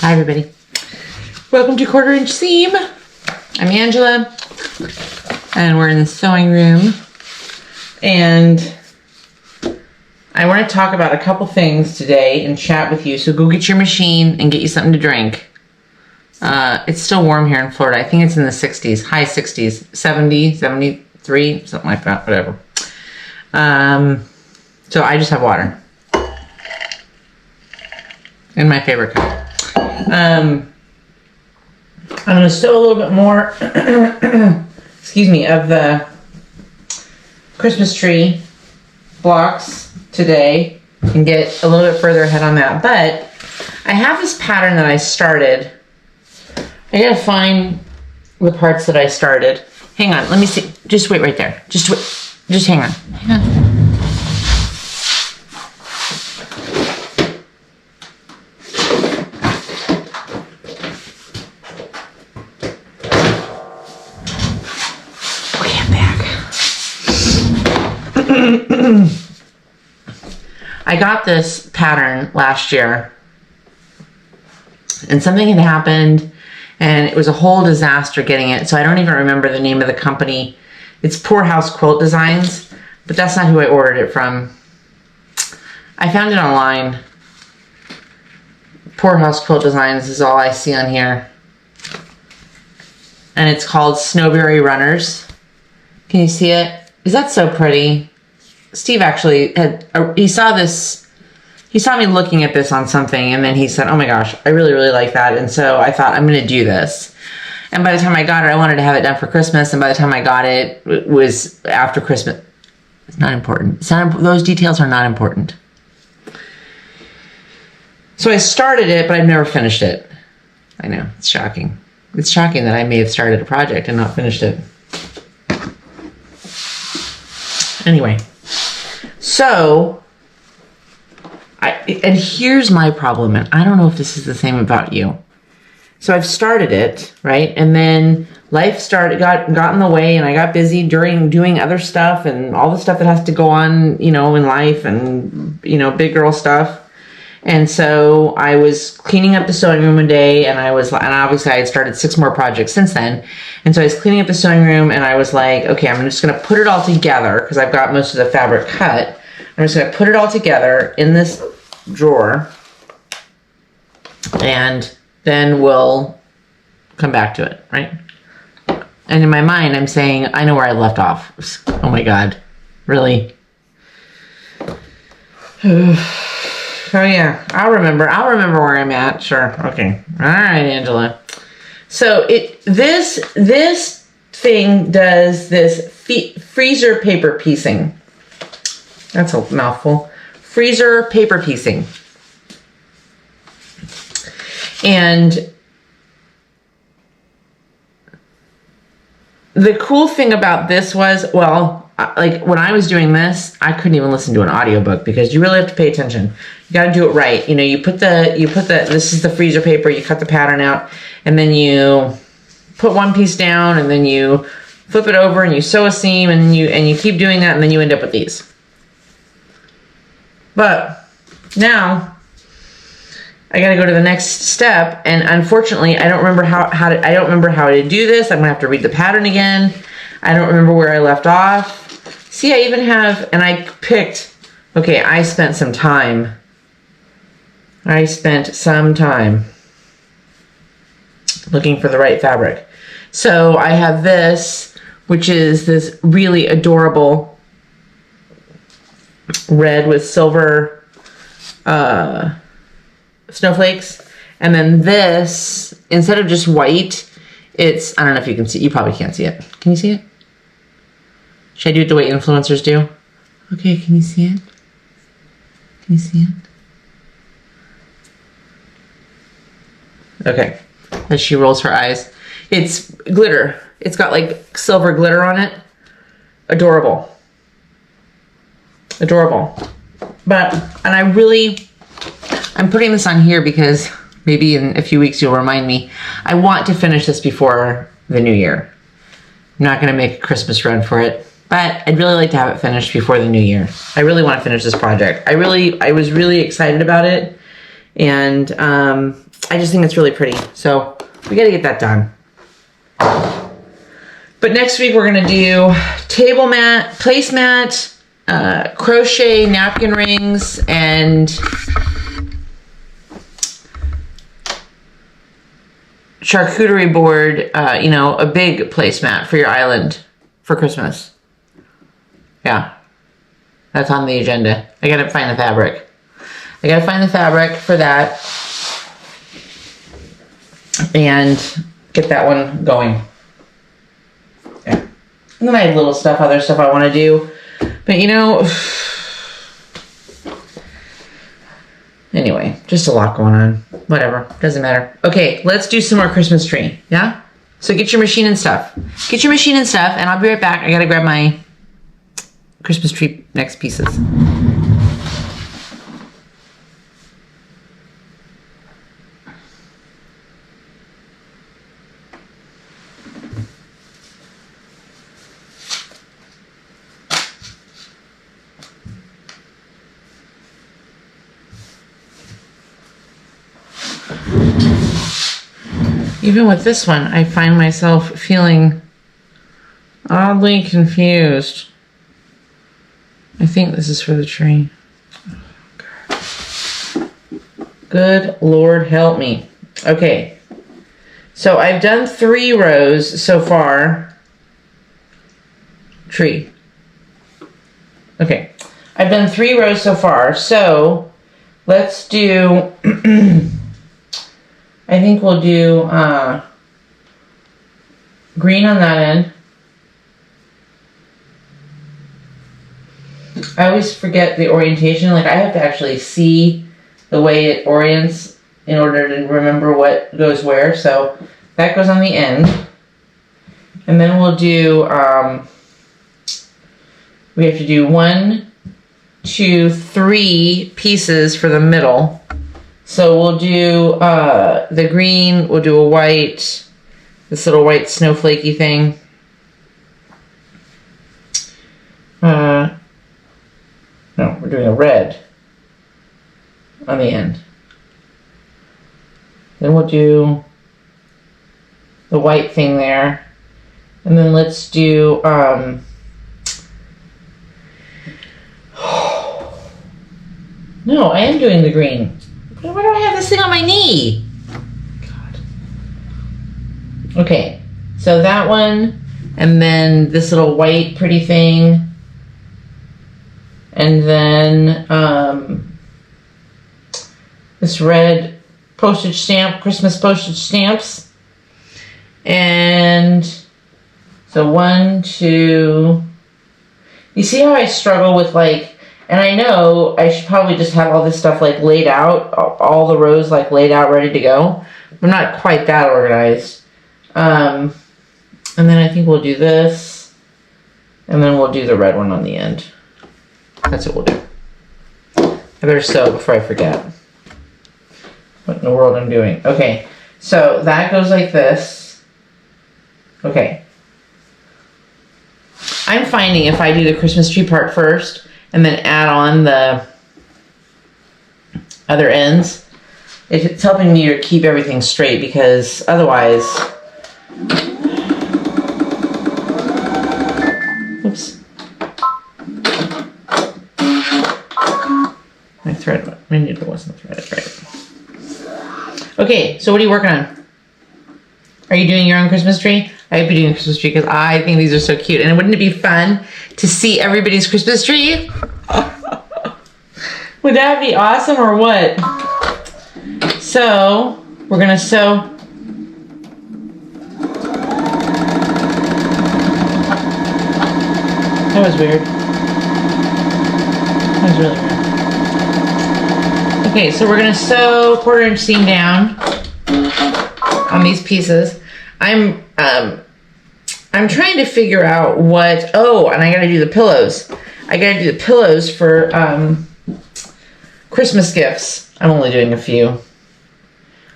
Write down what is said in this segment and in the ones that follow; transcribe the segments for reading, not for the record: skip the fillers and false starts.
Hi everybody. Welcome to Quarter Inch Seam. I'm Angela and we're in the sewing room and I want to talk about a couple things today and chat with you. So go get your machine and get you something to drink. It's still warm here in Florida. I think it's in the 60s, high 60s, 70, 73, something like that, whatever. So I just have water in my favorite cup. I'm going to sew a little bit more, excuse me, of the Christmas tree blocks today and get a little bit further ahead on that. But I have this pattern that I started. I gotta find the parts that I started. Hang on, let me see. Just wait right there. Just wait. Just hang on. Hang on. I got this pattern last year and something had happened and it was a whole disaster getting it. So I don't even remember the name of the company. It's Poorhouse Quilt Designs, but that's not who I ordered it from. I found it online. Poorhouse Quilt Designs is all I see on here. And it's called Snowberry Runners. Can you see it? Is that so pretty? Steve actually he saw me looking at this on something and then he said, oh my gosh, I really, really like that. And so I thought I'm going to do this. And by the time I got it, I wanted to have it done for Christmas. And by the time I got it, it was after Christmas. It's not important. Those details are not important. So I started it, but I've never finished it. I know, it's shocking. It's shocking that I may have started a project and not finished it. Anyway. So, and here's my problem, and I don't know if this is the same about you. So I've started it, right? And then life got in the way and I got busy during doing other stuff and all the stuff that has to go on, you know, in life and, you know, big girl stuff. And so I was cleaning up the sewing room one day and obviously I had started 6 more projects since then. And so I was cleaning up the sewing room and I was like, okay, I'm just going to put it all together because I've got most of the fabric cut. I'm just going to put it all together in this drawer and then we'll come back to it, right? And in my mind, I'm saying, I know where I left off. Oh my God, really? Oh yeah, I'll remember where I'm at. Sure. Okay. All right, Angela. So this thing does this freezer paper piecing. That's a mouthful. Freezer paper piecing. And the cool thing about this was, well, like when I was doing this, I couldn't even listen to an audiobook because you really have to pay attention. You got to do it right. You know, you put this is the freezer paper, you cut the pattern out and then you put one piece down and then you flip it over and you sew a seam and you keep doing that and then you end up with these. But now I got to go to the next step and unfortunately I don't remember how to do this. I'm going to have to read the pattern again. I don't remember where I left off. See, I even have, and I picked, okay, I spent some time looking for the right fabric. So I have this, which is this really adorable red with silver snowflakes. And then this, instead of just white, it's, I don't know if you can see, you probably can't see it. Can you see it? Should I do it the way influencers do? Okay, can you see it? Can you see it? Okay, as she rolls her eyes. It's glitter. It's got like silver glitter on it. Adorable. Adorable. But, and I'm putting this on here because maybe in a few weeks you'll remind me. I want to finish this before the new year. I'm not going to make a Christmas run for it, but I'd really like to have it finished before the new year. I really want to finish this project. I was really excited about it. And I just think it's really pretty. So we got to get that done. But next week we're going to do table mat, placemat, crochet napkin rings, and charcuterie board, you know, a big placemat for your island for Christmas. Yeah, that's on the agenda. I got to find the fabric. I got to find the fabric for that and get that one going. Yeah. And then I have little stuff, other stuff I want to do. But, you know, anyway, just a lot going on. Whatever, doesn't matter. Okay, let's do some more Christmas tree, yeah? So get your machine and stuff. Get your machine and stuff, and I'll be right back. I gotta grab my Christmas tree next pieces. Even with this one, I find myself feeling oddly confused. I think this is for the tree. Oh, good Lord help me. Okay. So I've done 3 rows so far. Tree. Okay. I've done 3 rows so far. So let's do... I think we'll do green on that end. I always forget the orientation. Like, I have to actually see the way it orients in order to remember what goes where. So that goes on the end. And then we'll do, we have to do 1, 2, 3 pieces for the middle. So we'll do the green, we'll do a white, this little white snowflakey thing. No, we're doing a red on the end. Then we'll do the white thing there. And then let's do, no, I am doing the green. Why do I have this thing on my knee? God. Okay, so that one, and then this little white pretty thing, and then this red postage stamp, Christmas postage stamps, and so 1, 2. You see how I struggle with, like, and I know I should probably just have all this stuff like laid out, all the rows like laid out, ready to go. I'm not quite that organized. And then I think we'll do this, and then we'll do the red one on the end. That's what we'll do. I better sew before I forget what in the world I'm doing. Okay, so that goes like this. Okay. I'm finding if I do the Christmas tree part first, and then add on the other ends, it's helping me to keep everything straight, because otherwise, oops, my thread, my needle wasn't threaded right. Okay, so what are you working on? Are you doing your own Christmas tree? I hope you're doing a Christmas tree, because I think these are so cute. And wouldn't it be fun to see everybody's Christmas tree? Would that be awesome or what? So, we're going to sew. That was weird. That was really weird. Okay, so we're going to sew 1/4 inch seam down on these pieces. I'm trying to figure out what, oh, and I gotta do the pillows. I gotta do the pillows for Christmas gifts. I'm only doing a few.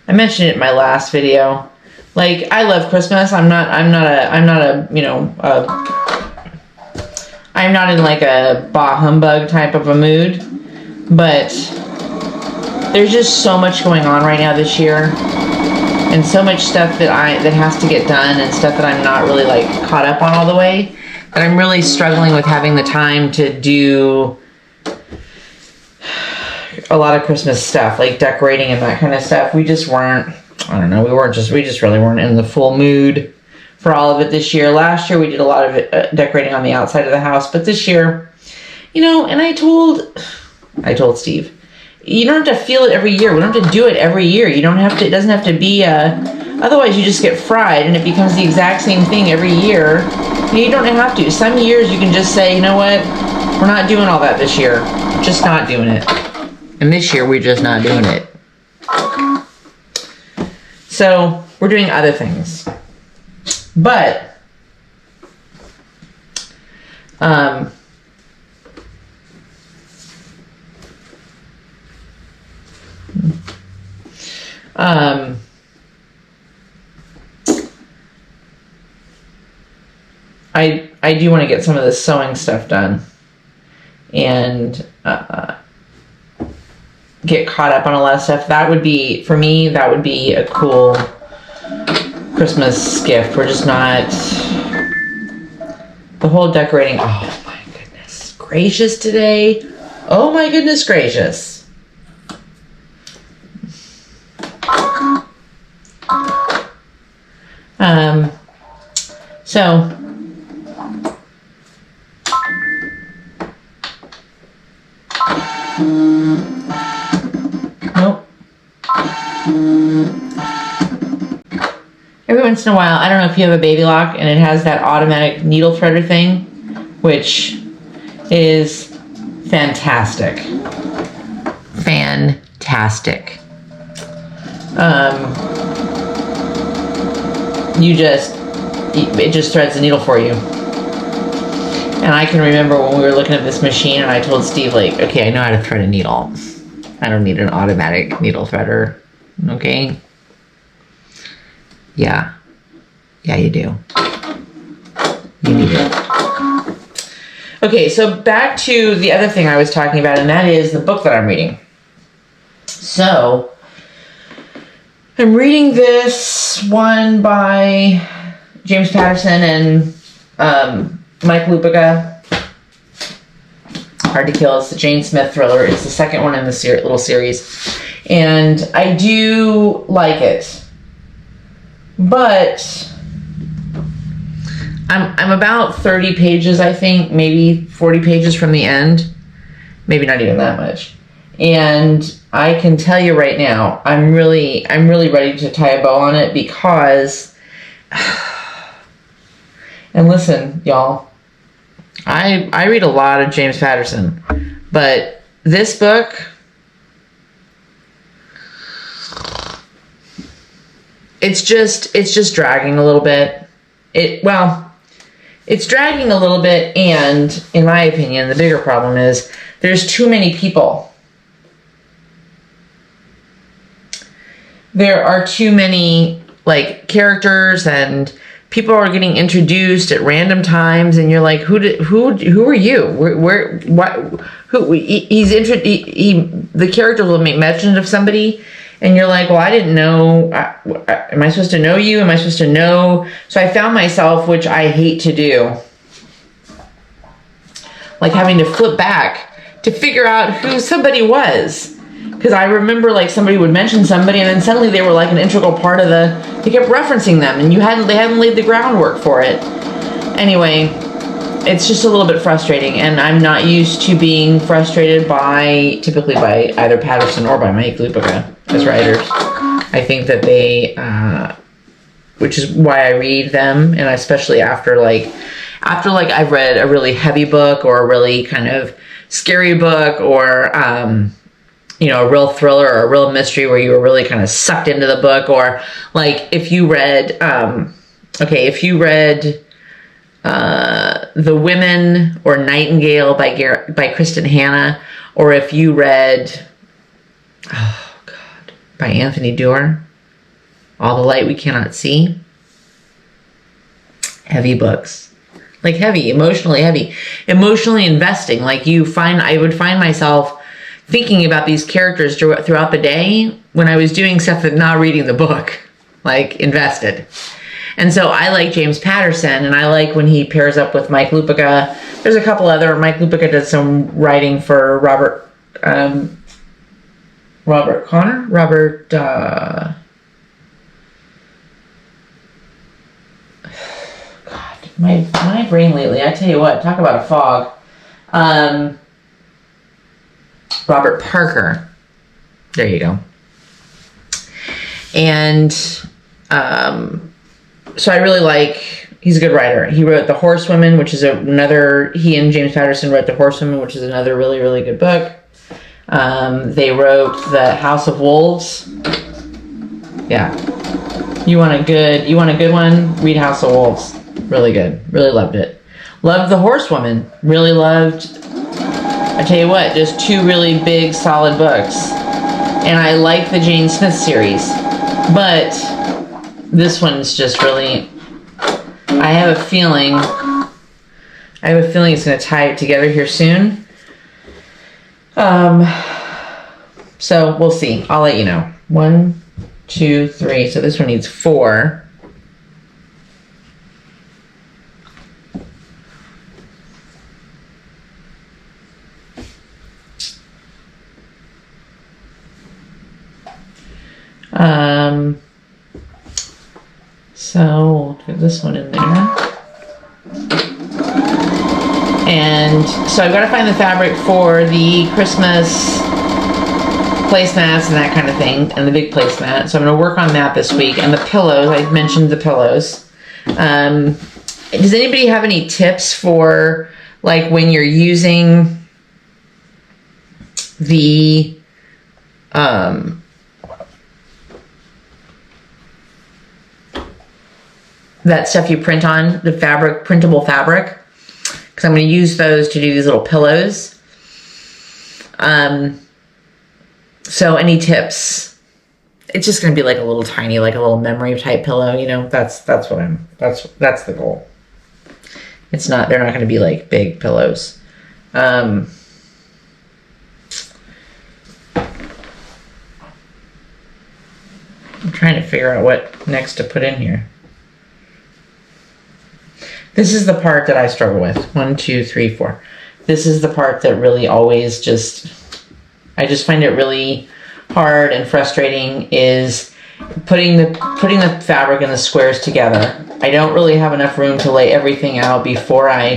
I mentioned it in my last video. Like, I love Christmas. I'm not in like a bah humbug type of a mood, but there's just so much going on right now this year, and so much stuff that has to get done, and stuff that I'm not really like caught up on all the way, that I'm really struggling with having the time to do a lot of Christmas stuff, like decorating and that kind of stuff. We just weren't, I don't know, we just really weren't in the full mood for all of it this year. Last year we did a lot of it, decorating on the outside of the house, but this year, you know, and I told Steve, you don't have to feel it every year. We don't have to do it every year. You don't have to, it doesn't have to be otherwise you just get fried and it becomes the exact same thing every year. You don't have to. Some years you can just say, you know what, we're not doing all that this year. Just not doing it. And this year we're just not doing it. So we're doing other things. But I do want to get some of this sewing stuff done and get caught up on a lot of stuff. That would be, for me, that would be a cool Christmas gift. We're just not, the whole decorating, oh my goodness gracious today. Oh my goodness gracious. So nope. Every once in a while, I don't know if you have a baby lock and it has that automatic needle threader thing, which is fantastic. Fantastic. It just threads the needle for you. And I can remember when we were looking at this machine and I told Steve, like, okay, I know how to thread a needle. I don't need an automatic needle threader. Okay? Yeah. Yeah, you do. You need it. Okay, so back to the other thing I was talking about, and that is the book that I'm reading. So, I'm reading this one by James Patterson and Mike Lupica. Hard to Kill. It's the Jane Smith thriller. It's the second one in the little series. And I do like it. But I'm about 30 pages, I think, maybe 40 pages from the end. Maybe not even that much. And I can tell you right now, I'm really ready to tie a bow on it because, and listen, y'all, I read a lot of James Patterson, but this book, it's just dragging a little bit. It's dragging a little bit, and in my opinion, the bigger problem is there's too many people. There are too many, like, characters, and people are getting introduced at random times, and you're like, who are you? The character will make mention of somebody, and you're like, well, I didn't know. Am I supposed to know you? Am I supposed to know? So I found myself, which I hate to do, like having to flip back to figure out who somebody was. Because I remember, like, somebody would mention somebody, and then suddenly they were like an integral part of they kept referencing them, and they hadn't laid the groundwork for it. Anyway, it's just a little bit frustrating, and I'm not used to being frustrated typically by either Patterson or by Mike Lupica as writers. I think that they, which is why I read them, and especially after I've read a really heavy book or a really kind of scary book or, a real thriller or a real mystery where you were really kind of sucked into the book, or like if you read, The Women or Nightingale by Kristen Hanna, or if you read, by Anthony Doerr, All the Light We Cannot See. Heavy books. Like heavy, emotionally investing. Like I would find myself thinking about these characters throughout the day when I was doing stuff and not reading the book, like invested. And so I like James Patterson, and I like when he pairs up with Mike Lupica. There's a couple other, Mike Lupica did some writing for Robert Connor? God, my brain lately, I tell you what, talk about a fog. Robert Parker. There you go. And so I really like, he's a good writer. He wrote The Horsewomen, which is he and James Patterson wrote The Horsewomen, which is another really, really good book. They wrote The House of Wolves. Yeah. You want a good one? Read House of Wolves. Really good. Really loved it. Loved The Horsewoman. Really loved, I tell you what, just two really big, solid books. And I like the Jane Smith series. But this one's just really, I have a feeling it's going to tie it together here soon. So we'll see. I'll let you know. 1, 2, 3. So this one needs 4. So we'll put this one in there. And so I've got to find the fabric for the Christmas placemats and that kind of thing, and the big placemat. So I'm going to work on that this week. And the pillows, I mentioned the pillows. Does anybody have any tips for, like, when you're using the that stuff you print on, the fabric, printable fabric, because I'm going to use those to do these little pillows. So any tips? It's just going to be like a little tiny, like a little memory type pillow, you know. That's the goal. It's not, they're not going to be like big pillows. I'm trying to figure out what next to put in here. This is the part that I struggle with. 1, 2, 3, 4. This is the part that really always I just find it really hard and frustrating, is putting the fabric and the squares together. I don't really have enough room to lay everything out before I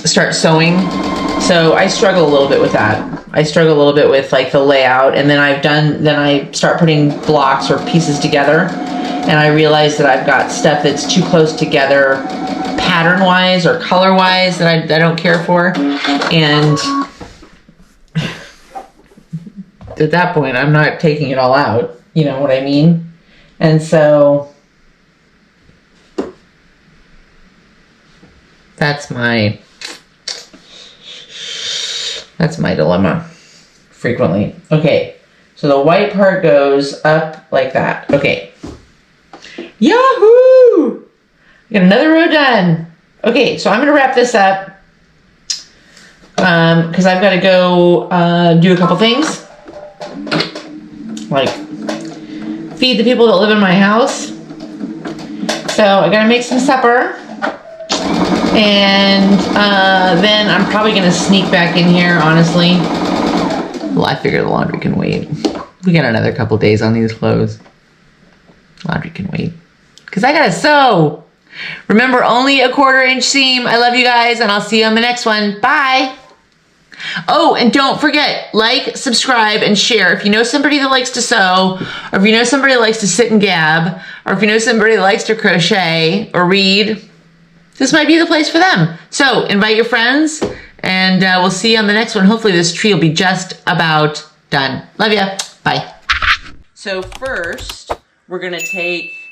start sewing. So I struggle a little bit with that. I struggle a little bit with like the layout, and then I start putting blocks or pieces together. And I realize that I've got stuff that's too close together pattern-wise or color-wise that I don't care for. And at that point, I'm not taking it all out. You know what I mean? And so that's my dilemma frequently. Okay, so the white part goes up like that. Okay. Yahoo! Got another row done. Okay, so I'm going to wrap this up because I've got to go do a couple things. Like feed the people that live in my house. So I got to make some supper. And then I'm probably going to sneak back in here, honestly. Well, I figure the laundry can wait. We got another couple days on these clothes. Laundry can wait. Because I gotta sew. Remember, only a 1/4 inch seam. I love you guys, and I'll see you on the next one. Bye. Oh, and don't forget, like, subscribe, and share. If you know somebody that likes to sew, or if you know somebody that likes to sit and gab, or if you know somebody that likes to crochet or read, this might be the place for them. So invite your friends, and we'll see you on the next one. Hopefully this tree will be just about done. Love ya. Bye. So first, we're gonna take